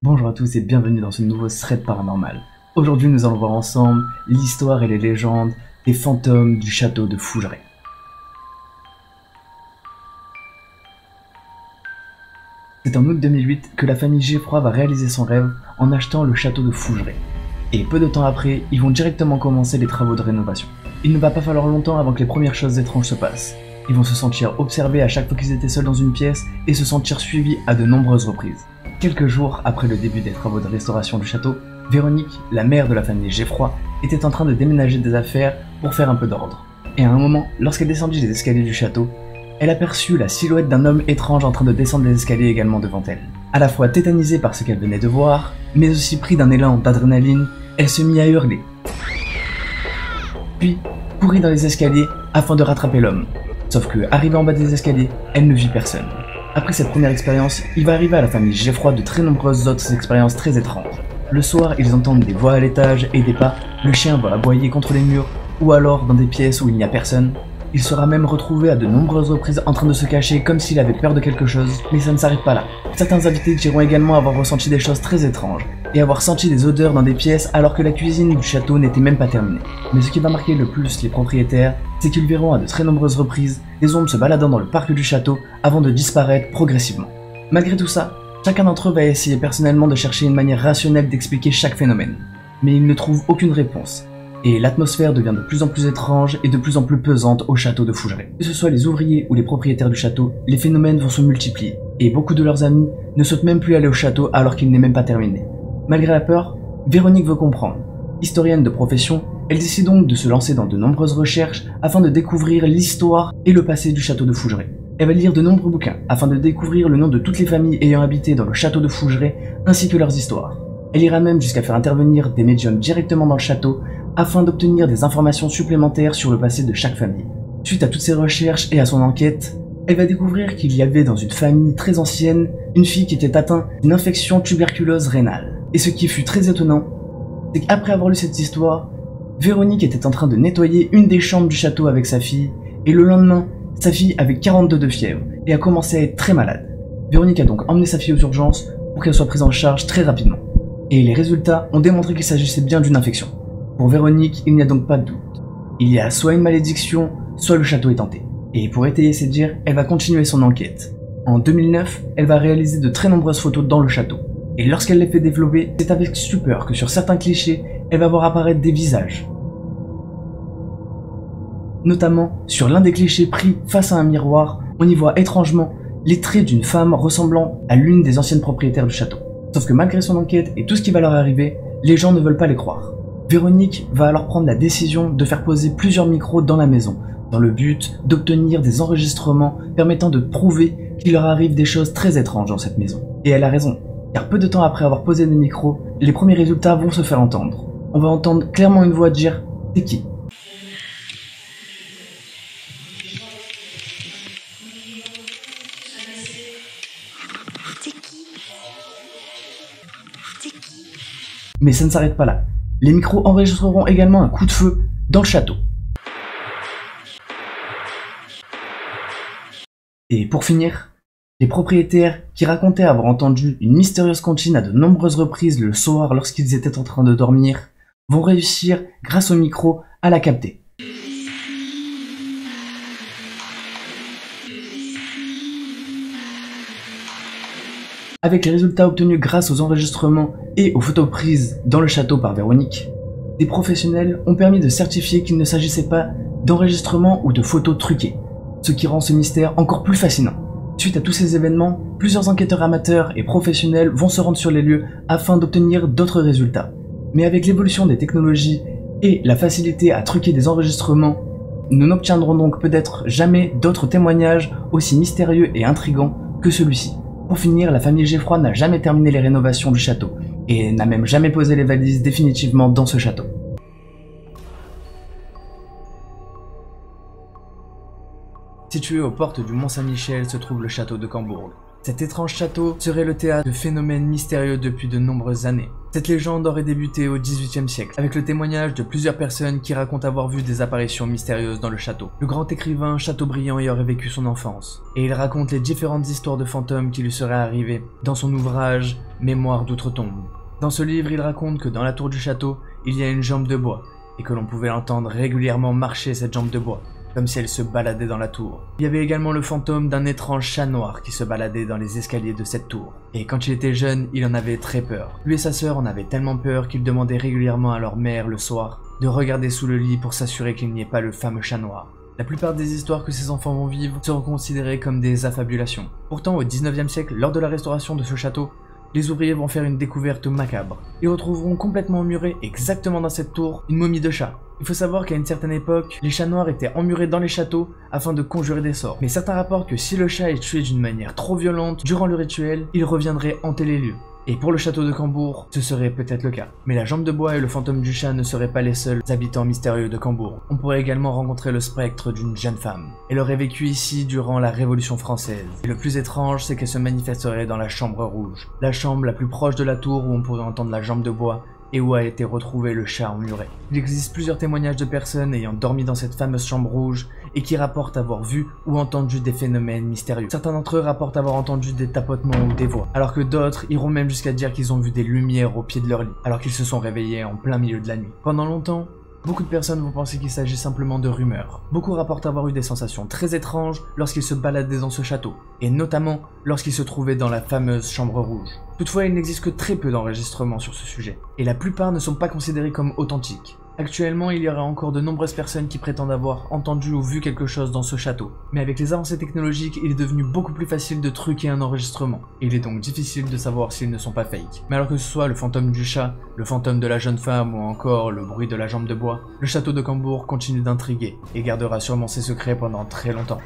Bonjour à tous et bienvenue dans ce nouveau thread paranormal. Aujourd'hui nous allons voir ensemble l'histoire et les légendes des fantômes du château de Fougeray. C'est en août 2008 que la famille Geffroy va réaliser son rêve en achetant le château de Fougeray. Et peu de temps après, ils vont directement commencer les travaux de rénovation. Il ne va pas falloir longtemps avant que les premières choses étranges se passent. Ils vont se sentir observés à chaque fois qu'ils étaient seuls dans une pièce et se sentir suivis à de nombreuses reprises. Quelques jours après le début des travaux de restauration du château, Véronique, la mère de la famille Geffroy, était en train de déménager des affaires pour faire un peu d'ordre. Et à un moment, lorsqu'elle descendit les escaliers du château, elle aperçut la silhouette d'un homme étrange en train de descendre les escaliers également devant elle. À la fois tétanisée par ce qu'elle venait de voir, mais aussi pris d'un élan d'adrénaline, elle se mit à hurler. Puis, courut dans les escaliers afin de rattraper l'homme. Sauf que, arrivée en bas des escaliers, elle ne vit personne. Après cette première expérience, il va arriver à la famille Geffroy de très nombreuses autres expériences très étranges. Le soir, ils entendent des voix à l'étage et des pas, le chien va aboyer contre les murs, ou alors dans des pièces où il n'y a personne. Il sera même retrouvé à de nombreuses reprises en train de se cacher comme s'il avait peur de quelque chose, mais ça ne s'arrête pas là. Certains invités diront également avoir ressenti des choses très étranges, et avoir senti des odeurs dans des pièces alors que la cuisine du château n'était même pas terminée. Mais ce qui va marquer le plus les propriétaires, c'est qu'ils verront à de très nombreuses reprises des ombres se baladant dans le parc du château avant de disparaître progressivement. Malgré tout ça, chacun d'entre eux va essayer personnellement de chercher une manière rationnelle d'expliquer chaque phénomène, mais ils ne trouvent aucune réponse. Et l'atmosphère devient de plus en plus étrange et de plus en plus pesante au château de Fougeray. Que ce soit les ouvriers ou les propriétaires du château, les phénomènes vont se multiplier, et beaucoup de leurs amis ne souhaitent même plus aller au château alors qu'il n'est même pas terminé. Malgré la peur, Véronique veut comprendre. Historienne de profession, elle décide donc de se lancer dans de nombreuses recherches afin de découvrir l'histoire et le passé du château de Fougeray. Elle va lire de nombreux bouquins afin de découvrir le nom de toutes les familles ayant habité dans le château de Fougeray ainsi que leurs histoires. Elle ira même jusqu'à faire intervenir des médiums directement dans le château afin d'obtenir des informations supplémentaires sur le passé de chaque famille. Suite à toutes ces recherches et à son enquête, elle va découvrir qu'il y avait dans une famille très ancienne une fille qui était atteinte d'une infection tuberculeuse rénale. Et ce qui fut très étonnant, c'est qu'après avoir lu cette histoire, Véronique était en train de nettoyer une des chambres du château avec sa fille, et le lendemain, sa fille avait 42 de fièvre et a commencé à être très malade. Véronique a donc emmené sa fille aux urgences pour qu'elle soit prise en charge très rapidement. Et les résultats ont démontré qu'il s'agissait bien d'une infection. Pour Véronique, il n'y a donc pas de doute. Il y a soit une malédiction, soit le château est hanté. Et pour étayer ses dires, elle va continuer son enquête. En 2009, elle va réaliser de très nombreuses photos dans le château. Et lorsqu'elle les fait développer, c'est avec stupeur que sur certains clichés, elle va voir apparaître des visages. Notamment, sur l'un des clichés pris face à un miroir, on y voit étrangement les traits d'une femme ressemblant à l'une des anciennes propriétaires du château. Sauf que malgré son enquête et tout ce qui va leur arriver, les gens ne veulent pas les croire. Véronique va alors prendre la décision de faire poser plusieurs micros dans la maison, dans le but d'obtenir des enregistrements permettant de prouver qu'il leur arrive des choses très étranges dans cette maison. Et elle a raison, car peu de temps après avoir posé des micros, les premiers résultats vont se faire entendre. On va entendre clairement une voix dire « T'es qui ?» Mais ça ne s'arrête pas là. Les micros enregistreront également un coup de feu dans le château. Et pour finir, les propriétaires qui racontaient avoir entendu une mystérieuse comptine à de nombreuses reprises le soir lorsqu'ils étaient en train de dormir, vont réussir, grâce au micro, à la capter. Avec les résultats obtenus grâce aux enregistrements et aux photos prises dans le château par Véronique, des professionnels ont permis de certifier qu'il ne s'agissait pas d'enregistrements ou de photos truquées, ce qui rend ce mystère encore plus fascinant. Suite à tous ces événements, plusieurs enquêteurs amateurs et professionnels vont se rendre sur les lieux afin d'obtenir d'autres résultats. Mais avec l'évolution des technologies et la facilité à truquer des enregistrements, nous n'obtiendrons donc peut-être jamais d'autres témoignages aussi mystérieux et intrigants que celui-ci. Pour finir, la famille Geffroy n'a jamais terminé les rénovations du château, et n'a même jamais posé les valises définitivement dans ce château. Situé aux portes du Mont-Saint-Michel se trouve le château de Cambourg. Cet étrange château serait le théâtre de phénomènes mystérieux depuis de nombreuses années. Cette légende aurait débuté au XVIIIe siècle, avec le témoignage de plusieurs personnes qui racontent avoir vu des apparitions mystérieuses dans le château. Le grand écrivain Chateaubriand y aurait vécu son enfance, et il raconte les différentes histoires de fantômes qui lui seraient arrivées dans son ouvrage Mémoires d'outre-tombe. Dans ce livre, il raconte que dans la tour du château, il y a une jambe de bois, et que l'on pouvait l'entendre régulièrement marcher cette jambe de bois, comme si elle se baladait dans la tour. Il y avait également le fantôme d'un étrange chat noir qui se baladait dans les escaliers de cette tour. Et quand il était jeune, il en avait très peur. Lui et sa sœur en avaient tellement peur qu'ils demandaient régulièrement à leur mère le soir de regarder sous le lit pour s'assurer qu'il n'y ait pas le fameux chat noir. La plupart des histoires que ces enfants vont vivre seront considérées comme des affabulations. Pourtant, au 19e siècle, lors de la restauration de ce château, les ouvriers vont faire une découverte macabre. Ils retrouveront complètement emmuré, exactement dans cette tour, une momie de chat. Il faut savoir qu'à une certaine époque, les chats noirs étaient emmurés dans les châteaux afin de conjurer des sorts. Mais certains rapportent que si le chat est tué d'une manière trop violente durant le rituel, il reviendrait hanter les lieux. Et pour le château de Cambourg, ce serait peut-être le cas. Mais la jambe de bois et le fantôme du chat ne seraient pas les seuls habitants mystérieux de Cambourg. On pourrait également rencontrer le spectre d'une jeune femme. Elle aurait vécu ici durant la Révolution française. Et le plus étrange, c'est qu'elle se manifesterait dans la chambre rouge. La chambre la plus proche de la tour où on pourrait entendre la jambe de bois et où a été retrouvé le chat emmuré. Il existe plusieurs témoignages de personnes ayant dormi dans cette fameuse chambre rouge et qui rapportent avoir vu ou entendu des phénomènes mystérieux. Certains d'entre eux rapportent avoir entendu des tapotements ou des voix, alors que d'autres iront même jusqu'à dire qu'ils ont vu des lumières au pied de leur lit, alors qu'ils se sont réveillés en plein milieu de la nuit. Pendant longtemps, beaucoup de personnes vont penser qu'il s'agit simplement de rumeurs. Beaucoup rapportent avoir eu des sensations très étranges lorsqu'ils se baladaient dans ce château, et notamment lorsqu'ils se trouvaient dans la fameuse chambre rouge. Toutefois, il n'existe que très peu d'enregistrements sur ce sujet, et la plupart ne sont pas considérés comme authentiques. Actuellement, il y aurait encore de nombreuses personnes qui prétendent avoir entendu ou vu quelque chose dans ce château. Mais avec les avancées technologiques, il est devenu beaucoup plus facile de truquer un enregistrement. Et il est donc difficile de savoir s'ils ne sont pas fake. Mais alors que ce soit le fantôme du chat, le fantôme de la jeune femme ou encore le bruit de la jambe de bois, le château de Cambourg continue d'intriguer et gardera sûrement ses secrets pendant très longtemps.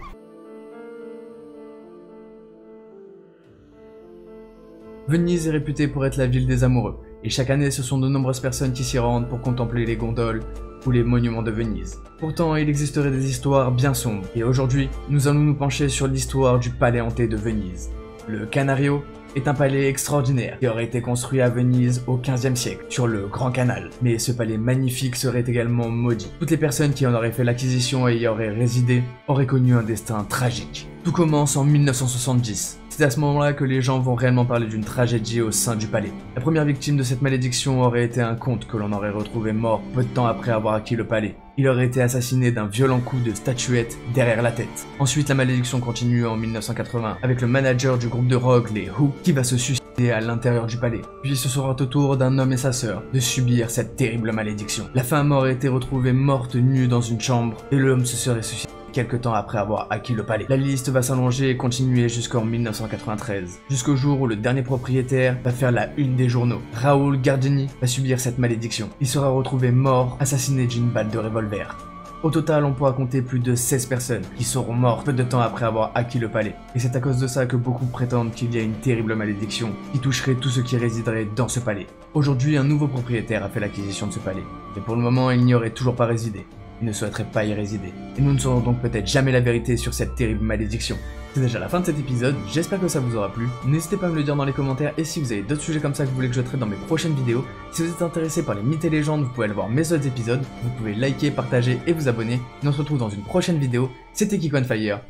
Venise est réputée pour être la ville des amoureux, et chaque année ce sont de nombreuses personnes qui s'y rendent pour contempler les gondoles ou les monuments de Venise. Pourtant, il existerait des histoires bien sombres, et aujourd'hui, nous allons nous pencher sur l'histoire du palais hanté de Venise. Le Canario est un palais extraordinaire qui aurait été construit à Venise au XVe siècle, sur le Grand Canal. Mais ce palais magnifique serait également maudit. Toutes les personnes qui en auraient fait l'acquisition et y auraient résidé auraient connu un destin tragique. Tout commence en 1970. C'est à ce moment-là que les gens vont réellement parler d'une tragédie au sein du palais. La première victime de cette malédiction aurait été un comte que l'on aurait retrouvé mort peu de temps après avoir acquis le palais. Il aurait été assassiné d'un violent coup de statuette derrière la tête. Ensuite, la malédiction continue en 1980 avec le manager du groupe de rock, les Who, qui va se suicider à l'intérieur du palais. Puis ce sera au tour d'un homme et sa sœur de subir cette terrible malédiction. La femme aurait été retrouvée morte nue dans une chambre et l'homme se serait suicidé quelques temps après avoir acquis le palais. La liste va s'allonger et continuer jusqu'en 1993, jusqu'au jour où le dernier propriétaire va faire la une des journaux. Raoul Gardini va subir cette malédiction. Il sera retrouvé mort, assassiné d'une balle de revolver. Au total, on pourra compter plus de 16 personnes qui seront mortes peu de temps après avoir acquis le palais. Et c'est à cause de ça que beaucoup prétendent qu'il y a une terrible malédiction qui toucherait tous ceux qui résideraient dans ce palais. Aujourd'hui, un nouveau propriétaire a fait l'acquisition de ce palais. Mais pour le moment, il n'y aurait toujours pas résidé. Il ne souhaiterait pas y résider. Et nous ne saurons donc peut-être jamais la vérité sur cette terrible malédiction. C'est déjà la fin de cet épisode, j'espère que ça vous aura plu. N'hésitez pas à me le dire dans les commentaires et si vous avez d'autres sujets comme ça que vous voulez que je traite dans mes prochaines vidéos. Si vous êtes intéressé par les mythes et légendes, vous pouvez aller voir mes autres épisodes. Vous pouvez liker, partager et vous abonner. Et on se retrouve dans une prochaine vidéo. C'était Kiko on Fire.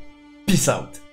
Peace out.